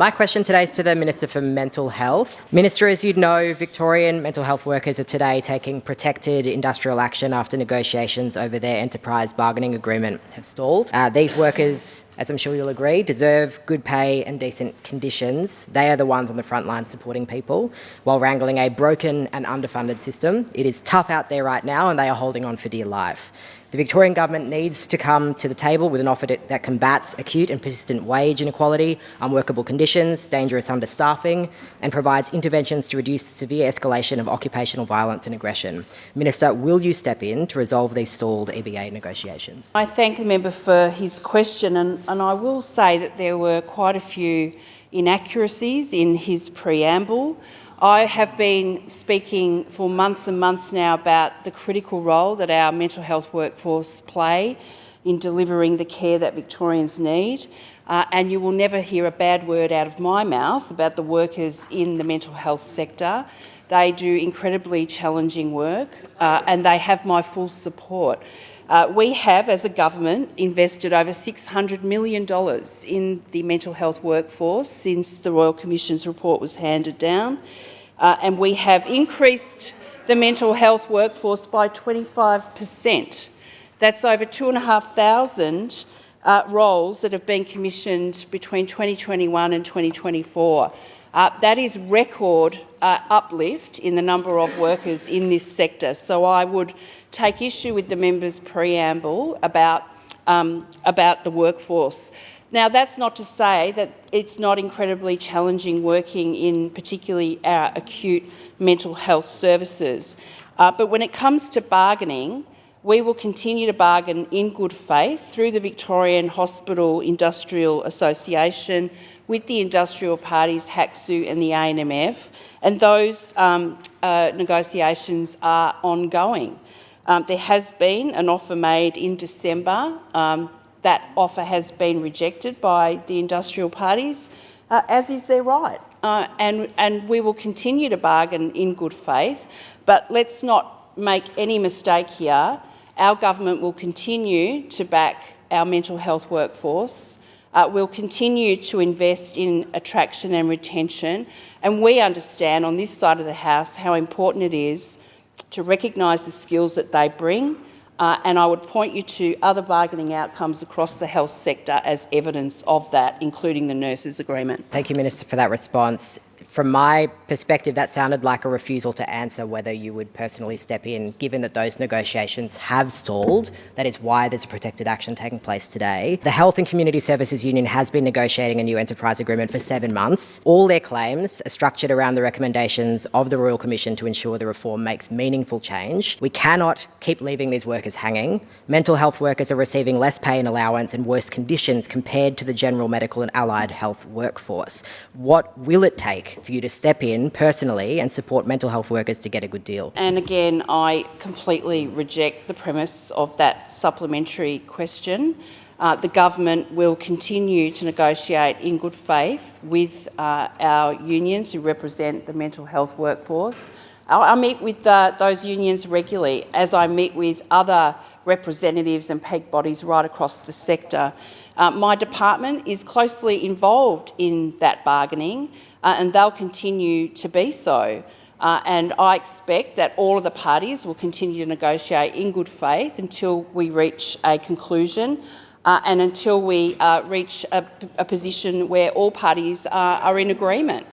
My question today is to the Minister for Mental Health. Minister, as you know, Victorian mental health workers are today taking protected industrial action after negotiations over their enterprise bargaining agreement have stalled. These workers, as I'm sure you'll agree, deserve good pay and decent conditions. They are the ones on the front line supporting people while wrangling a broken and underfunded system. It is tough out there right now and they are holding on for dear life. The Victorian Government needs to come to the table with an offer that combats acute and persistent wage inequality, unworkable conditions, dangerous understaffing, and provides interventions to reduce the severe escalation of occupational violence and aggression. Minister, will you step in to resolve these stalled EBA negotiations? I thank the member for his question, and I will say that there were quite a few inaccuracies in his preamble. I have been speaking for months and months now about the critical role that our mental health workforce play in delivering the care that Victorians need, and you will never hear a bad word out of my mouth about the workers in the mental health sector. They do incredibly challenging work, and they have my full support. We have, as a government, invested over $600 million in the mental health workforce since the Royal Commission's report was handed down, and we have increased the mental health workforce by 25%. That's over 2,500 roles that have been commissioned between 2021 and 2024. That is record uplift in the number of workers in this sector. So I would take issue with the member's preamble about the workforce. Now, that's not to say that it's not incredibly challenging working in particularly our acute mental health services. But when it comes to bargaining, we will continue to bargain in good faith through the Victorian Hospital Industrial Association with the industrial parties HACSU and the ANMF, and those negotiations are ongoing. There has been an offer made in December. That offer has been rejected by the industrial parties, as is their right. And we will continue to bargain in good faith, but let's not make any mistake here. Our government will continue to back our mental health workforce. We'll continue to invest in attraction and retention, and we understand on this side of the House how important it is to recognise the skills that they bring, and I would point you to other bargaining outcomes across the health sector as evidence of that, including the nurses' agreement. Thank you, Minister, for that response. From my perspective, that sounded like a refusal to answer whether you would personally step in, given that those negotiations have stalled. That is why there's a protected action taking place today. The Health and Community Services Union has been negotiating a new enterprise agreement for 7 months. All their claims are structured around the recommendations of the Royal Commission to ensure the reform makes meaningful change. We cannot keep leaving these workers hanging. Mental health workers are receiving less pay and allowance and worse conditions compared to the general medical and allied health workforce. What will it take for you to step in personally and support mental health workers to get a good deal? And again, I completely reject the premise of that supplementary question. The government will continue to negotiate in good faith with our unions who represent the mental health workforce. I meet with those unions regularly, as I meet with other representatives and peak bodies right across the sector. My department is closely involved in that bargaining, and they'll continue to be so. And I expect that all of the parties will continue to negotiate in good faith until we reach a conclusion and until we reach a position where all parties are in agreement.